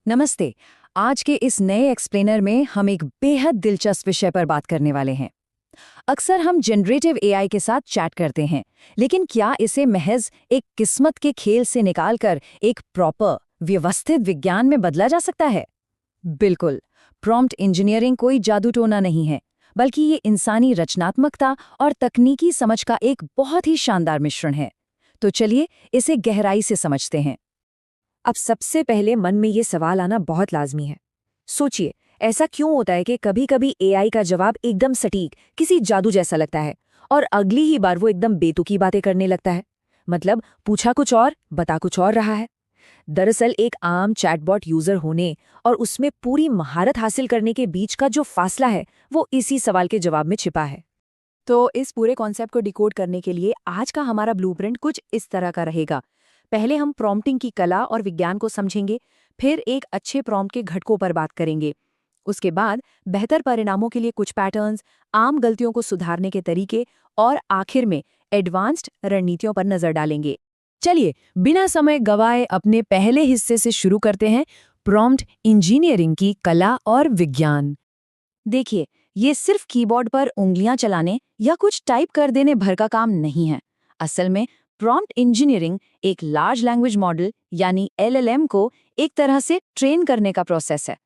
नमस्ते। आज के इस नए एक्सप्लेनर में हम एक बेहद दिलचस्प विषय पर बात करने वाले हैं। अक्सर हम जनरेटिव एआई के साथ चैट करते हैं, लेकिन क्या इसे महज एक किस्मत के खेल से निकालकर एक प्रॉपर व्यवस्थित विज्ञान में बदला जा सकता है? बिल्कुल। प्रॉम्प्ट इंजीनियरिंग कोई जादू टोना नहीं है, बल्कि ये इंसानी रचनात्मकता और तकनीकी समझ का एक बहुत ही शानदार मिश्रण है। तो चलिए इसे गहराई से समझते हैं। अब सबसे पहले मन में ये सवाल आना बहुत लाजमी है। सोचिए, ऐसा क्यों होता है कि कभी-कभी एआई का जवाब एकदम सटीक, किसी जादू जैसा लगता है और अगली ही बार वो एकदम बेतुकी बातें करने लगता है। मतलब पूछा कुछ और, बता कुछ और रहा है। दरअसल एक आम चैटबॉट यूजर होने और उसमें पूरी महारत हासिल करने के बीच का जो फासला है, वो इसी सवाल के जवाब में छिपा है। तो इस पूरे कॉन्सेप्ट को डिकोड करने के लिए आज का हमारा ब्लूप्रिंट कुछ इस तरह का रहेगा। पहले हम प्रॉम्प्टिंग की कला और विज्ञान को समझेंगे, फिर एक अच्छे प्रॉम्प्ट के घटकों पर बात करेंगे। उसके बाद बेहतर परिणामों के लिए कुछ पैटर्न्स, आम गलतियों को सुधारने के तरीके और आखिर में एडवांस्ड रणनीतियों पर नजर डालेंगे। चलिए, बिना समय गवाए अपने पहले हिस्से से शुरू करते हैं, प्रॉम्प्ट इंजीनियरिंग की कला और विज्ञान। देखिए, ये सिर्फ कीबोर्ड पर उंगलियां चलाने या कुछ टाइप कर देने भर का काम नहीं है। असल में प्रॉम्प्ट इंजीनियरिंग एक लार्ज लैंग्वेज मॉडल यानी एलएलएम को एक तरह से ट्रेन करने का प्रोसेस है।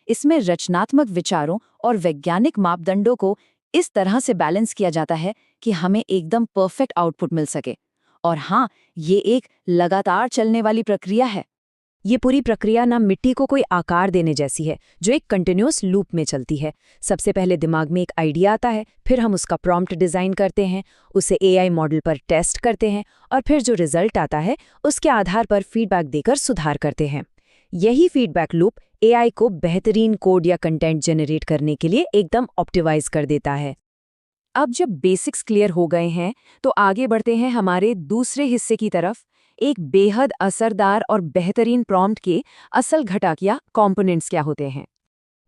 इसमें रचनात्मक विचारों और वैज्ञानिक मापदंडों को इस तरह से बैलेंस किया जाता है कि हमें एकदम परफेक्ट आउटपुट मिल सके। और हाँ, ये एक लगातार चलने वाली प्रक्रिया है। ये पूरी प्रक्रिया ना मिट्टी को कोई आकार देने जैसी है, जो एक कंटिन्यूअस लूप में चलती है। सबसे पहले दिमाग में एक आइडिया आता है, फिर हम उसका प्रॉम्प्ट डिज़ाइन करते हैं, उसे एआई मॉडल पर टेस्ट करते हैं और फिर जो रिजल्ट आता है उसके आधार पर फीडबैक देकर सुधार करते हैं। यही फीडबैक लूप एआई को बेहतरीन कोड या कंटेंट जनरेट करने के लिए एकदम ऑप्टिमाइज कर देता है। अब जब बेसिक्स क्लियर हो गए हैं, तो आगे बढ़ते हैं हमारे दूसरे हिस्से की तरफ, एक बेहद असरदार और बेहतरीन प्रॉम्प्ट के असल घटक या कंपोनेंट्स क्या होते हैं।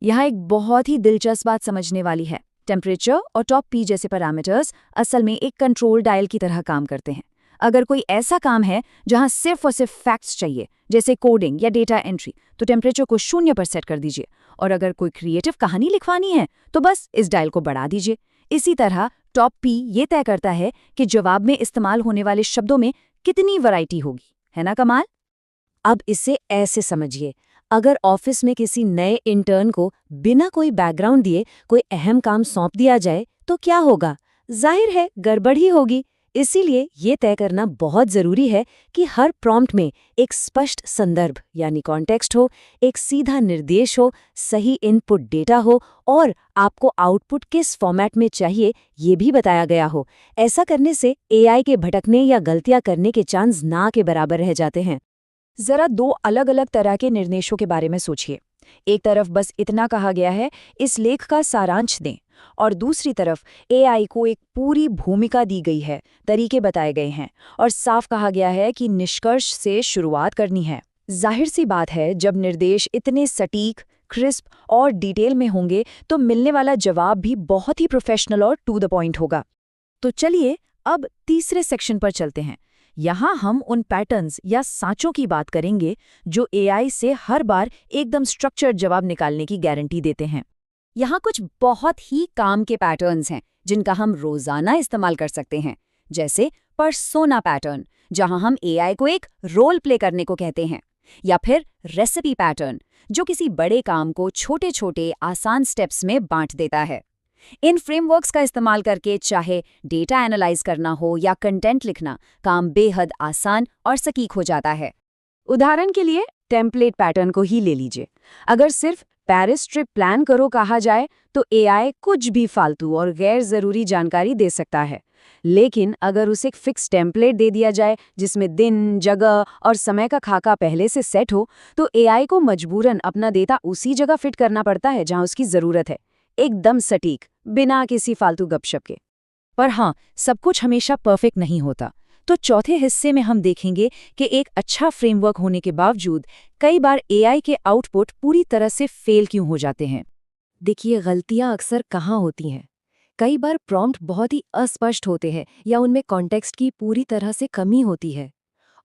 यहाँ एक बहुत ही दिलचस्प बात समझने वाली है। टेम्परेचर और टॉप पी जैसे पैरामीटर्स असल में एक कंट्रोल डायल की तरह काम करते हैं। अगर कोई ऐसा काम है जहाँ सिर्फ और सिर्फ फैक्ट्स चाहिए, जैसे कोडिंग या डेटा एंट्री, तो टेम्परेचर को 0 पर सेट कर दीजिए। और अगर कोई क्रिएटिव कहानी लिखवानी है, तो बस इस डायल को बढ़ा दीजिए। इसी तरह टॉप पी ये तय करता है कि जवाब में इस्तेमाल होने वाले शब्दों में कितनी वैरायटी होगी। है ना कमाल? अब इसे ऐसे समझिए, अगर ऑफिस में किसी नए इंटर्न को बिना कोई बैकग्राउंड दिए कोई अहम काम सौंप दिया जाए, तो क्या होगा? जाहिर है गड़बड़ ही होगी। इसीलिए ये तय करना बहुत जरूरी है कि हर प्रॉम्प्ट में एक स्पष्ट संदर्भ यानी कॉन्टेक्स्ट हो, एक सीधा निर्देश हो, सही इनपुट डेटा हो और आपको आउटपुट किस फॉर्मेट में चाहिए ये भी बताया गया हो। ऐसा करने से एआई के भटकने या गलतियां करने के चांस ना के बराबर रह जाते हैं। जरा दो अलग अलग तरह के निर्देशों के बारे में सोचिए। एक तरफ बस इतना कहा गया है, इस लेख का सारांश दें, और दूसरी तरफ एआई को एक पूरी भूमिका दी गई है, तरीके बताए गए हैं और साफ कहा गया है कि निष्कर्ष से शुरुआत करनी है। जाहिर सी बात है, जब निर्देश इतने सटीक, क्रिस्प और डिटेल में होंगे तो मिलने वाला जवाब भी बहुत ही प्रोफेशनल और टू द पॉइंट होगा। तो चलिए अब तीसरे सेक्शन पर चलते हैं। यहाँ हम उन पैटर्न्स या सांचों की बात करेंगे जो एआई से हर बार एकदम स्ट्रक्चर्ड जवाब निकालने की गारंटी देते हैं। यहाँ कुछ बहुत ही काम के पैटर्न्स हैं जिनका हम रोजाना इस्तेमाल कर सकते हैं, जैसे पर्सोना पैटर्न, जहाँ हम एआई को एक रोल प्ले करने को कहते हैं, या फिर रेसिपी पैटर्न, जो किसी बड़े काम को छोटे छोटे आसान स्टेप्स में बांट देता है। इन फ्रेमवर्क्स का इस्तेमाल करके चाहे डेटा एनालाइज करना हो या कंटेंट लिखना, काम बेहद आसान और सटीक हो जाता है। उदाहरण के लिए टेम्पलेट पैटर्न को ही ले लीजिए। अगर सिर्फ पेरिस ट्रिप प्लान करो कहा जाए, तो एआई कुछ भी फालतू और गैर जरूरी जानकारी दे सकता है। लेकिन अगर उसे एक फिक्स टेम्पलेट दे दिया जाए जिसमें दिन, जगह और समय का खाका पहले से सेट हो, तो एआई को मजबूरन अपना डेटा उसी जगह फिट करना पड़ता है जहां उसकी जरूरत है, एकदम सटीक, बिना किसी फालतू गपशप के। पर हाँ, सब कुछ हमेशा परफेक्ट नहीं होता। तो चौथे हिस्से में हम देखेंगे कि एक अच्छा फ्रेमवर्क होने के बावजूद कई बार एआई के आउटपुट पूरी तरह से फेल क्यों हो जाते हैं। देखिए, गलतियां अक्सर कहाँ होती हैं। कई बार प्रॉम्प्ट बहुत ही अस्पष्ट होते हैं या उनमें कॉन्टेक्स्ट की पूरी तरह से कमी होती है।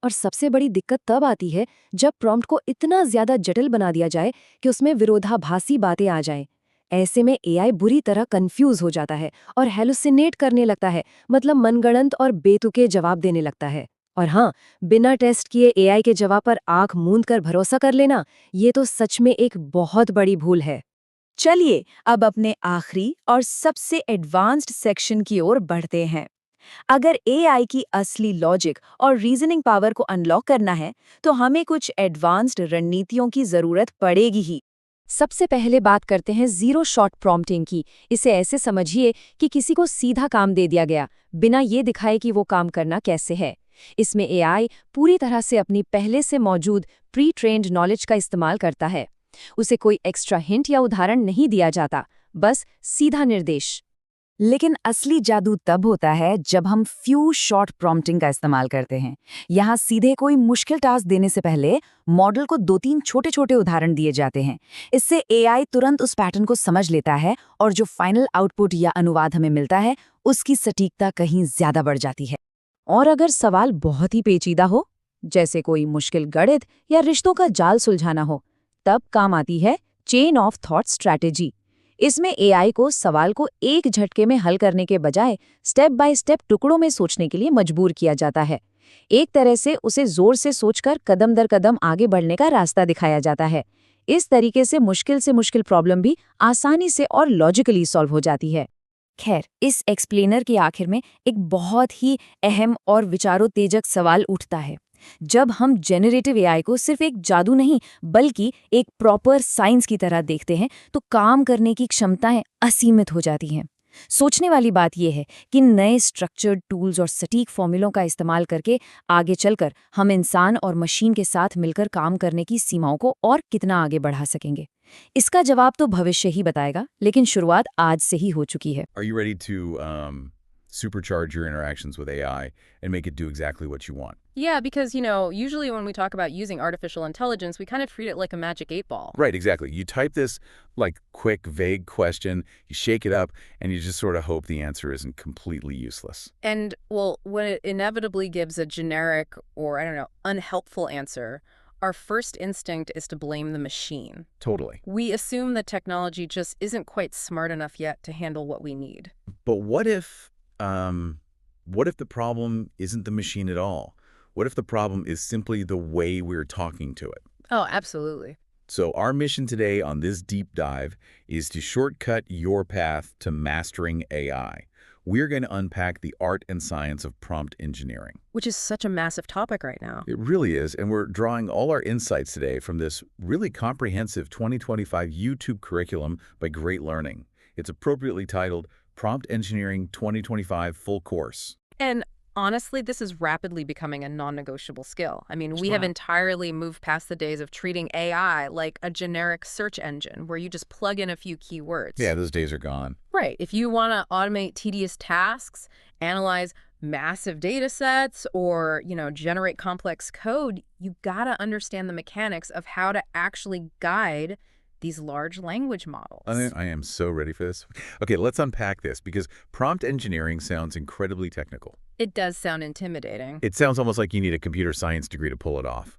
और सबसे बड़ी दिक्कत तब आती है जब प्रॉम्प्ट को इतना ज्यादा जटिल बना दिया जाए कि उसमें विरोधाभासी बातें आ जाएं। ऐसे में एआई बुरी तरह कंफ्यूज हो जाता है और हेलुसिनेट करने लगता है, मतलब मनगढ़ंत और बेतुके जवाब देने लगता है। और हाँ, बिना टेस्ट किए एआई के जवाब पर आंख मूंद कर भरोसा कर लेना, ये तो सच में एक बहुत बड़ी भूल है। चलिए अब अपने आखिरी और सबसे एडवांस्ड सेक्शन की ओर बढ़ते हैं। अगर एआई की असली लॉजिक और रीजनिंग पावर को अनलॉक करना है, तो हमें कुछ एडवांस्ड रणनीतियों की जरूरत पड़ेगी ही। सबसे पहले बात करते हैं जीरो शॉट प्रॉम्प्टिंग की। इसे ऐसे समझिए कि किसी को सीधा काम दे दिया गया, बिना ये दिखाए कि वो काम करना कैसे है। इसमें एआई पूरी तरह से अपनी पहले से मौजूद प्री ट्रेन्ड नॉलेज का इस्तेमाल करता है। उसे कोई एक्स्ट्रा हिंट या उदाहरण नहीं दिया जाता, बस सीधा निर्देश। लेकिन असली जादू तब होता है जब हम फ्यू शॉर्ट प्रॉम्प्टिंग का इस्तेमाल करते हैं। यहाँ सीधे कोई मुश्किल टास्क देने से पहले मॉडल को 2-3 छोटे-छोटे उदाहरण दिए जाते हैं। इससे एआई तुरंत उस पैटर्न को समझ लेता है और जो फाइनल आउटपुट या अनुवाद हमें मिलता है, उसकी सटीकता कहीं ज्यादा बढ़ जाती है। और अगर सवाल बहुत ही पेचीदा हो, जैसे कोई मुश्किल गणित या रिश्तों का जाल सुलझाना हो, तब काम आती है चेन ऑफ थॉट स्ट्रैटेजी। इसमें एआई को सवाल को एक झटके में हल करने के बजाय स्टेप बाय स्टेप टुकड़ों में सोचने के लिए मजबूर किया जाता है। एक तरह से उसे जोर से सोचकर कदम दर कदम आगे बढ़ने का रास्ता दिखाया जाता है। इस तरीके से मुश्किल प्रॉब्लम भी आसानी से और लॉजिकली सॉल्व हो जाती है। खैर, इस एक्सप्लेनर के आखिर में एक बहुत ही अहम और विचारोत्तेजक सवाल उठता है। जब हम जेनरेटिव एआई को सिर्फ एक जादू नहीं, बल्कि एक प्रॉपर साइंस की तरह देखते हैं, तो काम करने की क्षमताएं असीमित हो जाती हैं। सोचने वाली बात यह है कि नए स्ट्रक्चर्ड टूल्स और सटीक फॉर्मूलों का इस्तेमाल करके आगे चलकर हम इंसान और मशीन के साथ मिलकर काम करने की सीमाओं को और कितना आगे बढ़ा सकेंगे। इसका जवाब तो भविष्य ही बताएगा, लेकिन शुरुआत आज से ही हो चुकी है। Are you ready to supercharge your interactions with AI and make it do exactly what you want? Yeah, because, usually when we talk about using artificial intelligence, we kind of treat it like a magic 8-ball. Right, exactly. You type this like quick, vague question, you shake it up, and you just sort of hope the answer isn't completely useless. And, well, when it inevitably gives a generic or, I don't know, unhelpful answer, our first instinct is to blame the machine. Totally. We assume that technology just isn't quite smart enough yet to handle what we need. But what if the problem isn't the machine at all? What if the problem is simply the way we're talking to it? Oh, absolutely. So our mission today on this deep dive is to shortcut your path to mastering AI. We're going to unpack the art and science of prompt engineering. Which is such a massive topic right now. It really is, and we're drawing all our insights today from this really comprehensive 2025 YouTube curriculum by Great Learning. It's appropriately titled Prompt Engineering 2025 Full Course. And honestly, this is rapidly becoming a non-negotiable skill. I mean, we have entirely moved past the days of treating AI like a generic search engine where you just plug in a few keywords. Yeah, those days are gone. Right. If you want to automate tedious tasks, analyze massive data sets, or, generate complex code, you gotta understand the mechanics of how to actually guide these large language models. I am so ready for this. Okay, let's unpack this because prompt engineering sounds incredibly technical. It does sound intimidating. It sounds almost like you need a computer science degree to pull it off.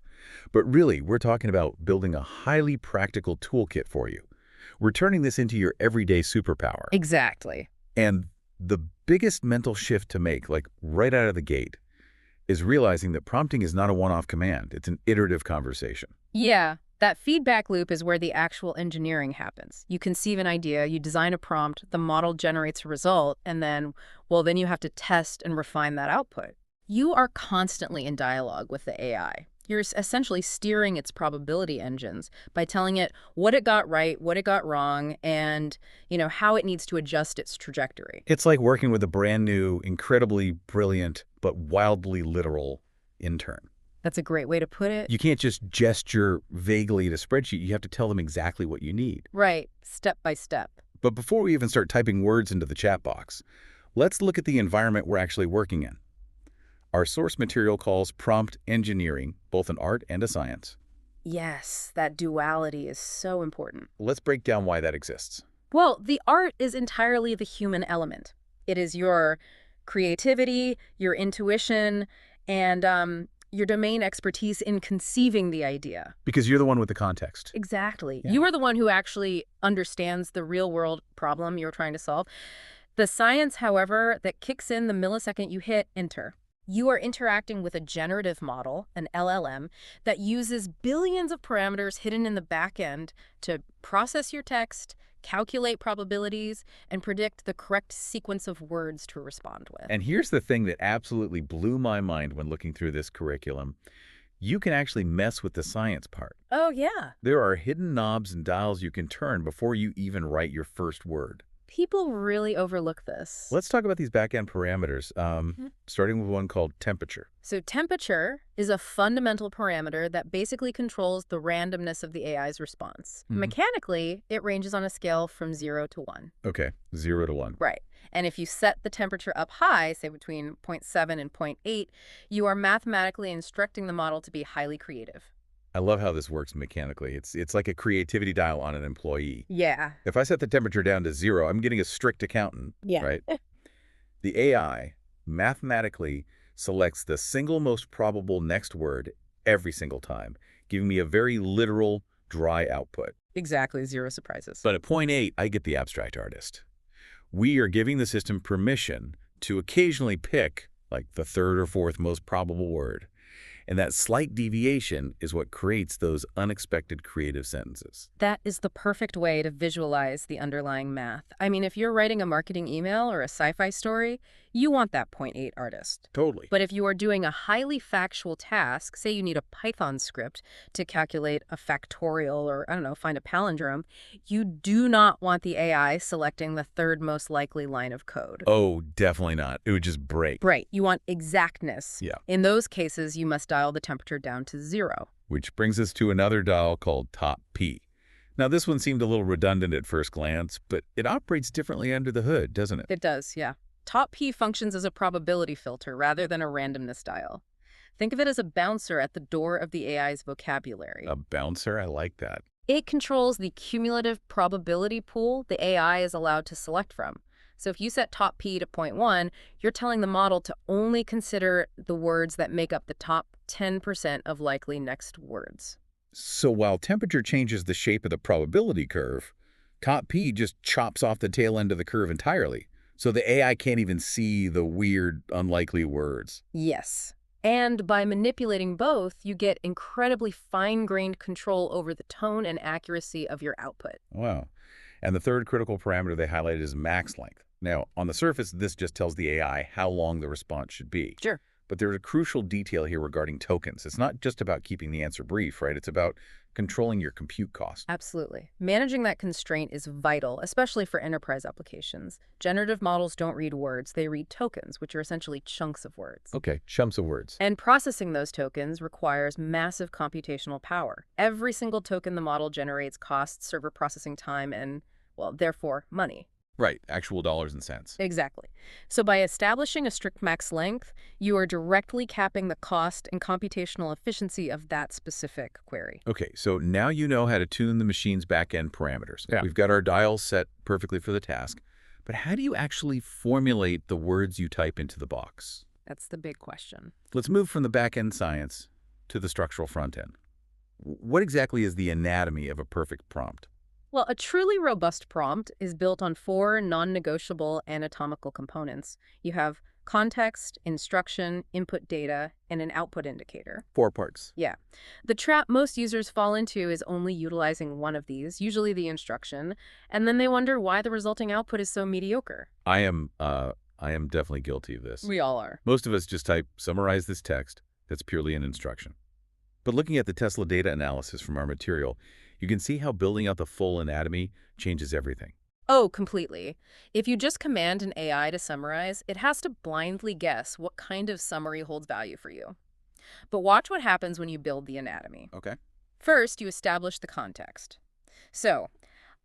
But really, we're talking about building a highly practical toolkit for you. We're turning this into your everyday superpower. Exactly. And the biggest mental shift to make, like right out of the gate, is realizing that prompting is not a one-off command. It's an iterative conversation. Yeah. That feedback loop is where the actual engineering happens. You conceive an idea, you design a prompt, the model generates a result, and then you have to test and refine that output. You are constantly in dialogue with the AI. You're essentially steering its probability engines by telling it what it got right, what it got wrong, and, how it needs to adjust its trajectory. It's like working with a brand new, incredibly brilliant, but wildly literal intern. That's a great way to put it. You can't just gesture vaguely at a spreadsheet. You have to tell them exactly what you need. Right, step by step. But before we even start typing words into the chat box, let's look at the environment we're actually working in. Our source material calls prompt engineering both an art and a science. Yes, that duality is so important. Let's break down why that exists. Well, the art is entirely the human element. It is your creativity, your intuition, and your domain expertise in conceiving the idea. Because you're the one with the context. Exactly. Yeah. You are the one who actually understands the real-world problem you're trying to solve. The science, however, that kicks in the millisecond you hit enter. You are interacting with a generative model, an LLM, that uses billions of parameters hidden in the back end to process your text, calculate probabilities, and predict the correct sequence of words to respond with. And here's the thing that absolutely blew my mind when looking through this curriculum. You can actually mess with the science part. Oh, yeah. There are hidden knobs and dials you can turn before you even write your first word. People really overlook this. Let's talk about these back-end parameters, starting with one called temperature. So temperature is a fundamental parameter that basically controls the randomness of the AI's response. Mechanically, it ranges on a scale from 0 to 1. Okay, 0 to 1. Right. And if you set the temperature up high, say between 0.7 and 0.8, you are mathematically instructing the model to be highly creative. I love how this works mechanically. It's like a creativity dial on an employee. Yeah. If I set the temperature down to 0, I'm getting a strict accountant, right? The AI mathematically selects the single most probable next word every single time, giving me a very literal, dry output. Exactly. 0 surprises. But at point 8, I get the abstract artist. We are giving the system permission to occasionally pick, like, the third or fourth most probable word. And that slight deviation is what creates those unexpected creative sentences. That is the perfect way to visualize the underlying math. I mean, if you're writing a marketing email or a sci-fi story, you want that 0.8 artist. Totally. But if you are doing a highly factual task, say you need a Python script to calculate a factorial or, I don't know, find a palindrome, you do not want the AI selecting the third most likely line of code. Oh, definitely not. It would just break. Right. You want exactness. Yeah. In those cases, you must dial the temperature down to 0. Which brings us to another dial called top P. Now, this one seemed a little redundant at first glance, but it operates differently under the hood, doesn't it? It does, yeah. Top P functions as a probability filter rather than a randomness dial. Think of it as a bouncer at the door of the AI's vocabulary. A bouncer? I like that. It controls the cumulative probability pool the AI is allowed to select from. So if you set top P to 0.1, you're telling the model to only consider the words that make up the top 10% of likely next words. So while temperature changes the shape of the probability curve, top P just chops off the tail end of the curve entirely. So the AI can't even see the weird, unlikely words. Yes. And by manipulating both, you get incredibly fine-grained control over the tone and accuracy of your output. Wow. And the third critical parameter they highlighted is max length. Now, on the surface, this just tells the AI how long the response should be. Sure. But there's a crucial detail here regarding tokens. It's not just about keeping the answer brief, right? It's about controlling your compute cost. Absolutely. Managing that constraint is vital, especially for enterprise applications. Generative models don't read words, they read tokens, which are essentially chunks of words. Okay, chunks of words. And processing those tokens requires massive computational power. Every single token the model generates costs server processing time and, well, therefore, money. Right, actual dollars and cents. Exactly. So by establishing a strict max length, you are directly capping the cost and computational efficiency of that specific query. Okay, so now you know how to tune the machine's back-end parameters. Yeah. We've got our dials set perfectly for the task. But how do you actually formulate the words you type into the box? That's the big question. Let's move from the back-end science to the structural front-end. What exactly is the anatomy of a perfect prompt? Well, a truly robust prompt is built on 4 non-negotiable anatomical components. You have context, instruction, input data, and an output indicator. 4 parts. Yeah. The trap most users fall into is only utilizing one of these, usually the instruction, and then they wonder why the resulting output is so mediocre. I am definitely guilty of this. We all are. Most of us just type, summarize this text. That's purely an instruction. But looking at the Tesla data analysis from our material, you can see how building out the full anatomy changes everything. Oh, completely. If you just command an AI to summarize, it has to blindly guess what kind of summary holds value for you. But watch what happens when you build the anatomy. Okay. First, you establish the context. So,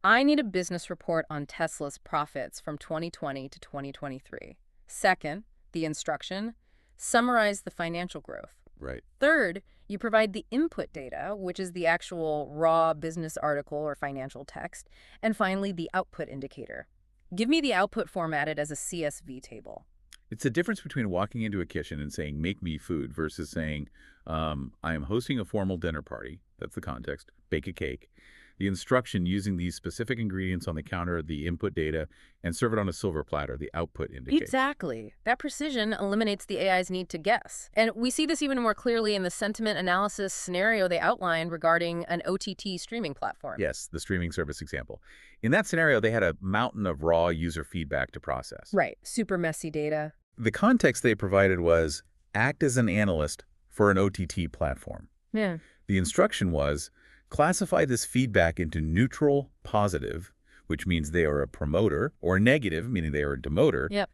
I need a business report on Tesla's profits from 2020 to 2023. Second, the instruction, summarize the financial growth. Right. Third, you provide the input data, which is the actual raw business article or financial text. And finally, the output indicator. Give me the output formatted as a CSV table. It's the difference between walking into a kitchen and saying, make me food, versus saying, I am hosting a formal dinner party. That's the context. Bake a cake. The instruction using these specific ingredients on the counter, the input data, and serve it on a silver platter, the output indicates. Exactly. That precision eliminates the AI's need to guess. And we see this even more clearly in the sentiment analysis scenario they outlined regarding an OTT streaming platform. Yes, the streaming service example. In that scenario, they had a mountain of raw user feedback to process. Right. Super messy data. The context they provided was, act as an analyst for an OTT platform. Yeah. The instruction was, classify this feedback into neutral, positive, which means they are a promoter, or negative, meaning they are a demoter. Yep.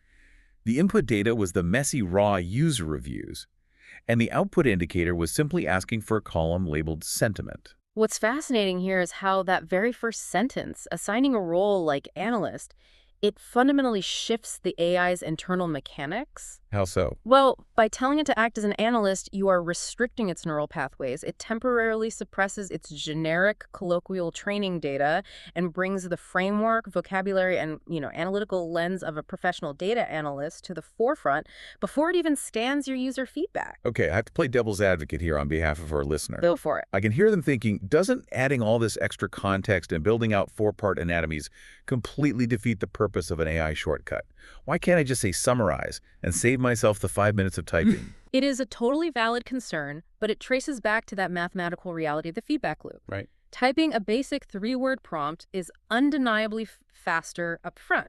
The input data was the messy, raw user reviews, and the output indicator was simply asking for a column labeled sentiment. What's fascinating here is how that very first sentence, assigning a role like analyst, it fundamentally shifts the AI's internal mechanics. How so? Well, by telling it to act as an analyst, you are restricting its neural pathways. It temporarily suppresses its generic colloquial training data and brings the framework, vocabulary, and analytical lens of a professional data analyst to the forefront before it even scans your user feedback. Okay, I have to play devil's advocate here on behalf of our listener. Go for it. I can hear them thinking, doesn't adding all this extra context and building out four-part anatomies completely defeat the purpose of an AI shortcut? Why can't I just say summarize and save myself the 5 minutes of typing? It is a totally valid concern, but it traces back to that mathematical reality of the feedback loop. Right. Typing a basic 3-word prompt is undeniably faster up front.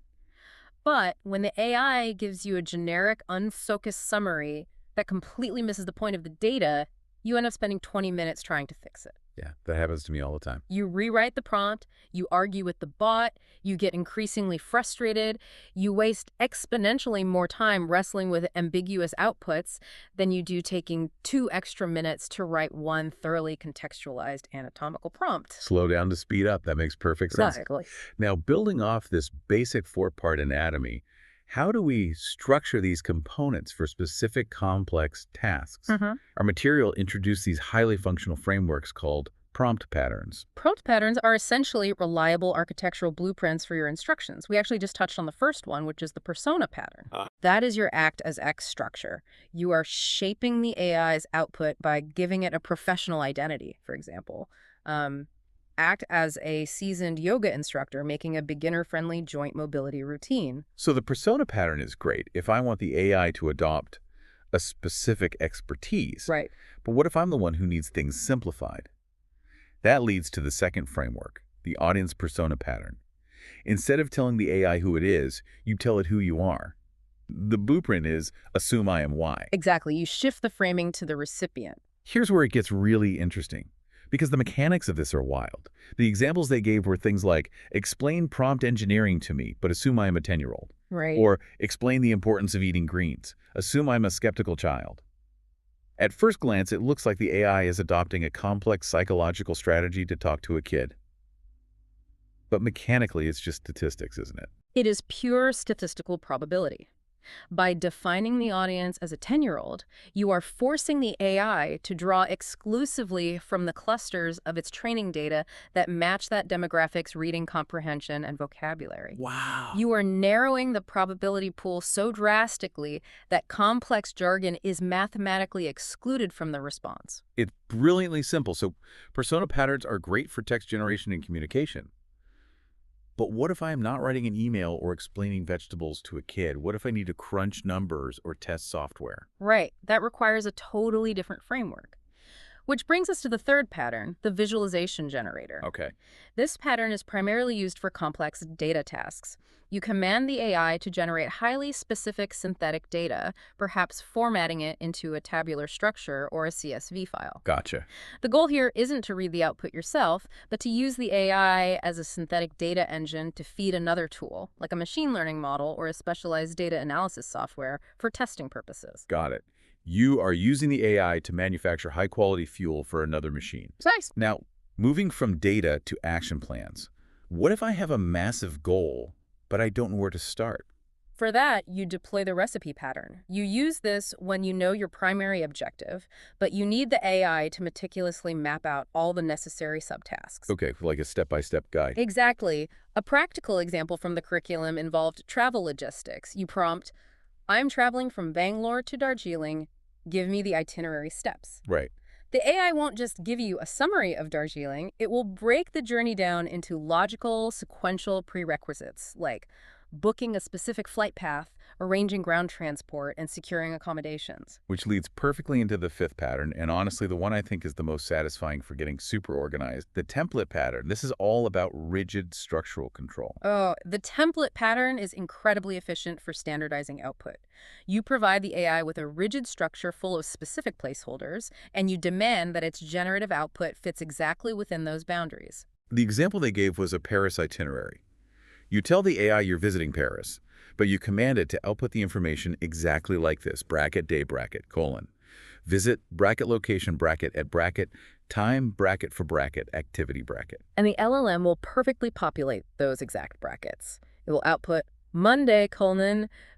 But when the AI gives you a generic, unfocused summary that completely misses the point of the data, you end up spending 20 minutes trying to fix it. Yeah, that happens to me all the time. You rewrite the prompt, you argue with the bot, you get increasingly frustrated, you waste exponentially more time wrestling with ambiguous outputs than you do taking 2 extra minutes to write one thoroughly contextualized anatomical prompt. Slow down to speed up. That makes perfect sense. Exactly. Now, building off this basic 4-part anatomy, how do we structure these components for specific complex tasks? Our material introduced these highly functional frameworks called prompt patterns. Prompt patterns are essentially reliable architectural blueprints for your instructions. We actually just touched on the first one, which is the persona pattern. That is your act as X structure. You are shaping the AI's output by giving it a professional identity, for example. Act as a seasoned yoga instructor, making a beginner-friendly joint mobility routine. So the persona pattern is great if I want the AI to adopt a specific expertise. Right. But what if I'm the one who needs things simplified? That leads to the second framework, the audience persona pattern. Instead of telling the AI who it is, you tell it who you are. The blueprint is assume I am Y. Exactly. You shift the framing to the recipient. Here's where it gets really interesting, because the mechanics of this are wild. The examples they gave were things like, explain prompt engineering to me, but assume I am a 10-year-old. Right. Or explain the importance of eating greens. Assume I'm a skeptical child. At first glance, it looks like the AI is adopting a complex psychological strategy to talk to a kid. But mechanically, it's just statistics, isn't it? It is pure statistical probability. By defining the audience as a 10-year-old, you are forcing the AI to draw exclusively from the clusters of its training data that match that demographic's reading comprehension and vocabulary. Wow. You are narrowing the probability pool so drastically that complex jargon is mathematically excluded from the response. It's brilliantly simple. So persona patterns are great for text generation and communication. But what if I am not writing an email or explaining vegetables to a kid? What if I need to crunch numbers or test software? Right. That requires a totally different framework. Which brings us to the third pattern, the visualization generator. Okay. This pattern is primarily used for complex data tasks. You command the AI to generate highly specific synthetic data, perhaps formatting it into a tabular structure or a CSV file. Gotcha. The goal here isn't to read the output yourself, but to use the AI as a synthetic data engine to feed another tool, like a machine learning model or a specialized data analysis software, for testing purposes. Got it. You are using the AI to manufacture high-quality fuel for another machine. Nice. Now, moving from data to action plans. What if I have a massive goal, but I don't know where to start? For that, you deploy the recipe pattern. You use this when you know your primary objective, but you need the AI to meticulously map out all the necessary subtasks. Okay, like a step-by-step guide. Exactly. A practical example from the curriculum involved travel logistics. You prompt, I'm traveling from Bangalore to Darjeeling. Give me the itinerary steps. Right. The AI won't just give you a summary of Darjeeling, it will break the journey down into logical, sequential prerequisites, like booking a specific flight path, arranging ground transport, and securing accommodations. Which leads perfectly into the fifth pattern, and honestly, the one I think is the most satisfying for getting super organized, the template pattern. This is all about rigid structural control. Oh, the template pattern is incredibly efficient for standardizing output. You provide the AI with a rigid structure full of specific placeholders, and you demand that its generative output fits exactly within those boundaries. The example they gave was a Paris itinerary. You tell the AI you're visiting Paris, but you command it to output the information exactly like this, bracket, day bracket, colon. Visit, bracket, location, bracket, at bracket, time, bracket for bracket, activity bracket. And the LLM will perfectly populate those exact brackets. It will output Monday,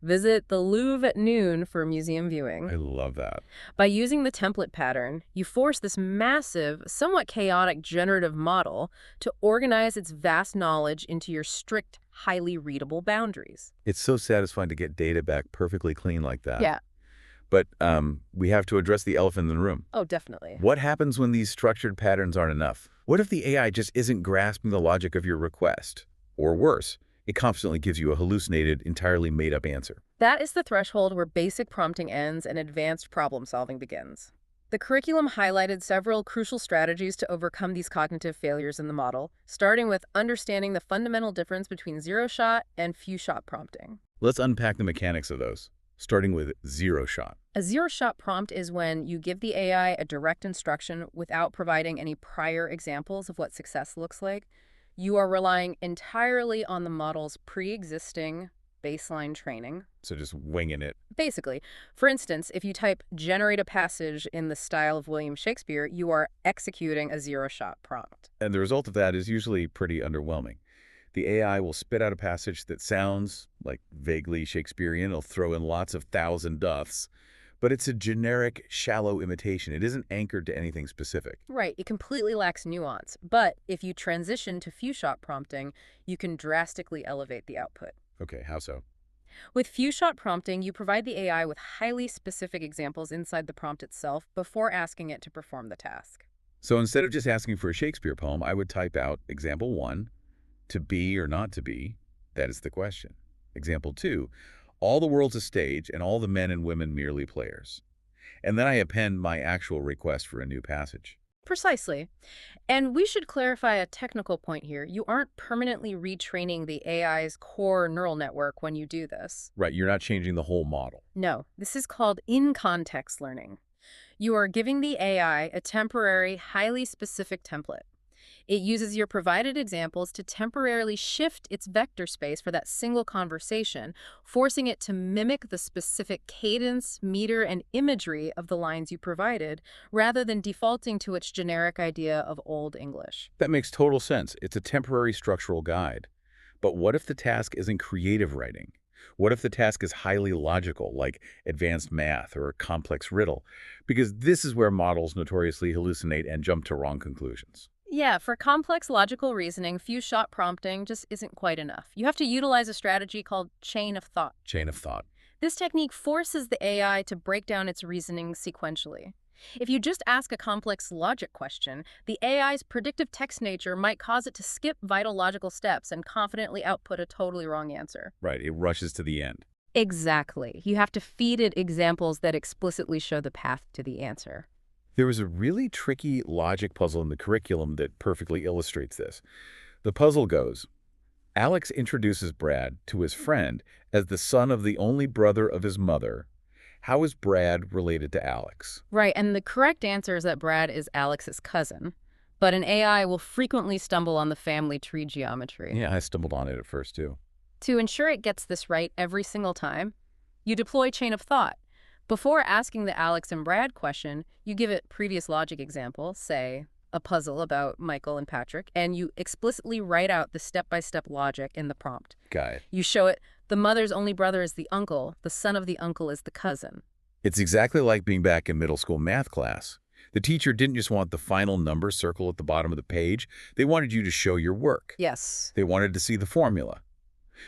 visit the Louvre at noon for museum viewing. I love that. By using the template pattern, you force this massive, somewhat chaotic generative model to organize its vast knowledge into your strict, highly readable boundaries. It's so satisfying to get data back perfectly clean like that. Yeah. But we have to address the elephant in the room. Oh, definitely. What happens when these structured patterns aren't enough? What if the AI just isn't grasping the logic of your request? Or worse, it constantly gives you a hallucinated, entirely made-up answer. That is the threshold where basic prompting ends and advanced problem-solving begins. The curriculum highlighted several crucial strategies to overcome these cognitive failures in the model, starting with understanding the fundamental difference between zero-shot and few-shot prompting. Let's unpack the mechanics of those, starting with zero-shot. A zero-shot prompt is when you give the AI a direct instruction without providing any prior examples of what success looks like. You are relying entirely on the model's pre-existing baseline training. So just winging it. Basically, for instance, if you type "generate a passage in the style of William Shakespeare," you are executing a zero-shot prompt. And the result of that is usually pretty underwhelming. The AI will spit out a passage that sounds like vaguely Shakespearean. It'll throw in lots of thousand doths, but it's a generic, shallow imitation. It isn't anchored to anything specific. Right, it completely lacks nuance. But if you transition to few-shot prompting, you can drastically elevate the output. Okay, how so? With few-shot prompting, you provide the AI with highly specific examples inside the prompt itself before asking it to perform the task. So instead of just asking for a Shakespeare poem, I would type out example 1, to be or not to be, that is the question. Example 2, all the world's a stage and all the men and women merely players. And then I append my actual request for a new passage. Precisely. And we should clarify a technical point here. You aren't permanently retraining the AI's core neural network when you do this. Right, you're not changing the whole model. No, this is called in-context learning. You are giving the AI a temporary, highly specific template. It uses your provided examples to temporarily shift its vector space for that single conversation, forcing it to mimic the specific cadence, meter, and imagery of the lines you provided, rather than defaulting to its generic idea of Old English. That makes total sense. It's a temporary structural guide. But what if the task isn't creative writing? What if the task is highly logical, like advanced math or a complex riddle? Because this is where models notoriously hallucinate and jump to wrong conclusions. Yeah, for complex logical reasoning, few-shot prompting just isn't quite enough. You have to utilize a strategy called chain of thought. Chain of thought. This technique forces the AI to break down its reasoning sequentially. If you just ask a complex logic question, the AI's predictive text nature might cause it to skip vital logical steps and confidently output a totally wrong answer. Right, it rushes to the end. Exactly. You have to feed it examples that explicitly show the path to the answer. There was a really tricky logic puzzle in the curriculum that perfectly illustrates this. The puzzle goes, Alex introduces Brad to his friend as the son of the only brother of his mother. How is Brad related to Alex? Right, and the correct answer is that Brad is Alex's cousin. But an AI will frequently stumble on the family tree geometry. Yeah, I stumbled on it at first, too. To ensure it gets this right every single time, you deploy chain of thought. Before asking the Alex and Brad question, you give it previous logic example, say, a puzzle about Michael and Patrick, and you explicitly write out the step-by-step logic in the prompt. Got it. You show it, the mother's only brother is the uncle, the son of the uncle is the cousin. It's exactly like being back in middle school math class. The teacher didn't just want the final number circle at the bottom of the page. They wanted you to show your work. Yes. They wanted to see the formula.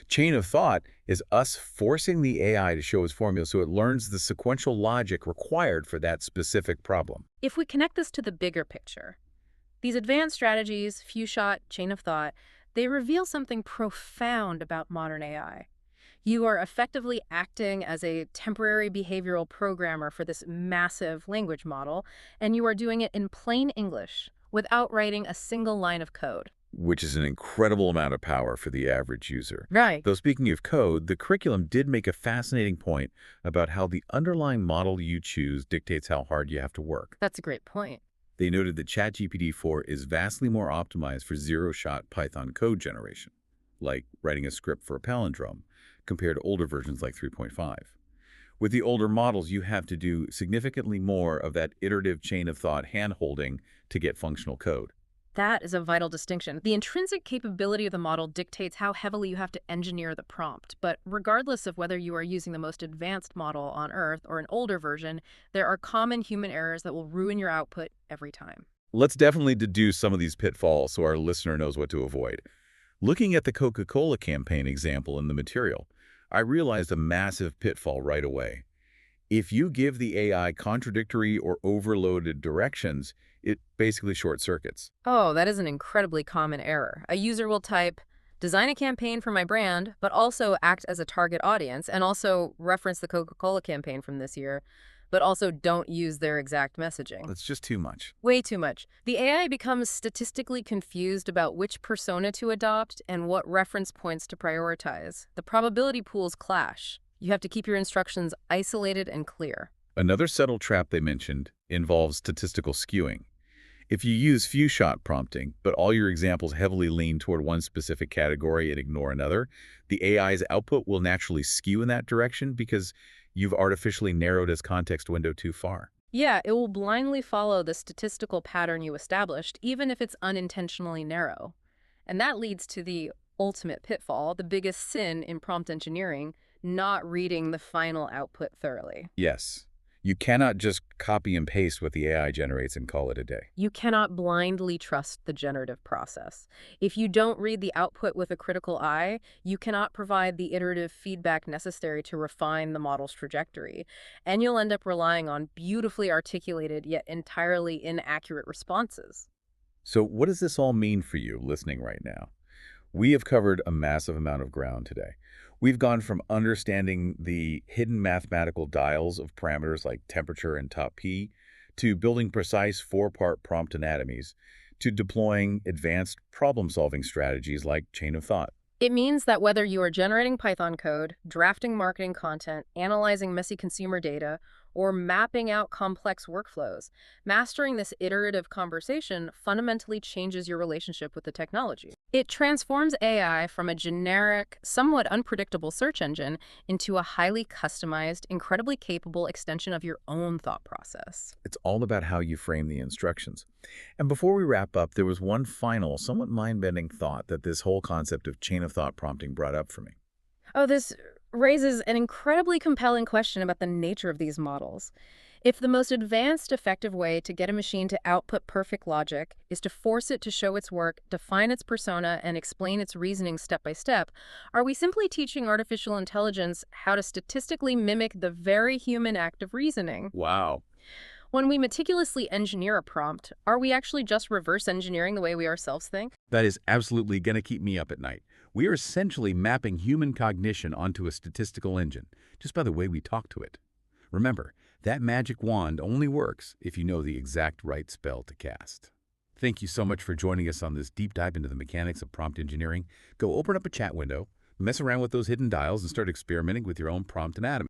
Chain of thought is us forcing the AI to show its formula so it learns the sequential logic required for that specific problem. If we connect this to the bigger picture, these advanced strategies, few-shot, chain of thought, they reveal something profound about modern AI. You are effectively acting as a temporary behavioral programmer for this massive language model, and you are doing it in plain English without writing a single line of code. Which is an incredible amount of power for the average user. Right. Though speaking of code, the curriculum did make a fascinating point about how the underlying model you choose dictates how hard you have to work. That's a great point. They noted that ChatGPT 4 is vastly more optimized for zero-shot Python code generation, like writing a script for a palindrome, compared to older versions like 3.5. With the older models, you have to do significantly more of that iterative chain of thought hand-holding to get functional code. That is a vital distinction. The intrinsic capability of the model dictates how heavily you have to engineer the prompt. But regardless of whether you are using the most advanced model on Earth or an older version, there are common human errors that will ruin your output every time. Let's definitely deduce some of these pitfalls so our listener knows what to avoid. Looking at the Coca-Cola campaign example in the material, I realized a massive pitfall right away. If you give the AI contradictory or overloaded directions, it basically short circuits. Oh, that is an incredibly common error. A user will type, design a campaign for my brand, but also act as a target audience, and also reference the Coca-Cola campaign from this year, but also don't use their exact messaging. That's just too much. Way too much. The AI becomes statistically confused about which persona to adopt and what reference points to prioritize. The probability pools clash. You have to keep your instructions isolated and clear. Another subtle trap they mentioned involves statistical skewing. If you use few-shot prompting, but all your examples heavily lean toward one specific category and ignore another, the AI's output will naturally skew in that direction because you've artificially narrowed its context window too far. Yeah, it will blindly follow the statistical pattern you established, even if it's unintentionally narrow. And that leads to the ultimate pitfall, the biggest sin in prompt engineering, not reading the final output thoroughly. Yes. You cannot just copy and paste what the AI generates and call it a day. You cannot blindly trust the generative process. If you don't read the output with a critical eye, you cannot provide the iterative feedback necessary to refine the model's trajectory, and you'll end up relying on beautifully articulated yet entirely inaccurate responses. So what does this all mean for you listening right now? We have covered a massive amount of ground today. We've gone from understanding the hidden mathematical dials of parameters like temperature and top P, to building precise four-part prompt anatomies, to deploying advanced problem-solving strategies like chain of thought. It means that whether you are generating Python code, drafting marketing content, analyzing messy consumer data, or mapping out complex workflows, mastering this iterative conversation fundamentally changes your relationship with the technology. It transforms AI from a generic, somewhat unpredictable search engine into a highly customized, incredibly capable extension of your own thought process. It's all about how you frame the instructions. And before we wrap up, there was one final, somewhat mind-bending thought that this whole concept of chain of thought prompting brought up for me. Oh, this raises an incredibly compelling question about the nature of these models. If the most advanced, effective way to get a machine to output perfect logic is to force it to show its work, define its persona, and explain its reasoning step by step, are we simply teaching artificial intelligence how to statistically mimic the very human act of reasoning? Wow. When we meticulously engineer a prompt, are we actually just reverse engineering the way we ourselves think? That is absolutely going to keep me up at night. We are essentially mapping human cognition onto a statistical engine, just by the way we talk to it. Remember, that magic wand only works if you know the exact right spell to cast. Thank you so much for joining us on this deep dive into the mechanics of prompt engineering. Go open up a chat window, mess around with those hidden dials, and start experimenting with your own prompt anatomy.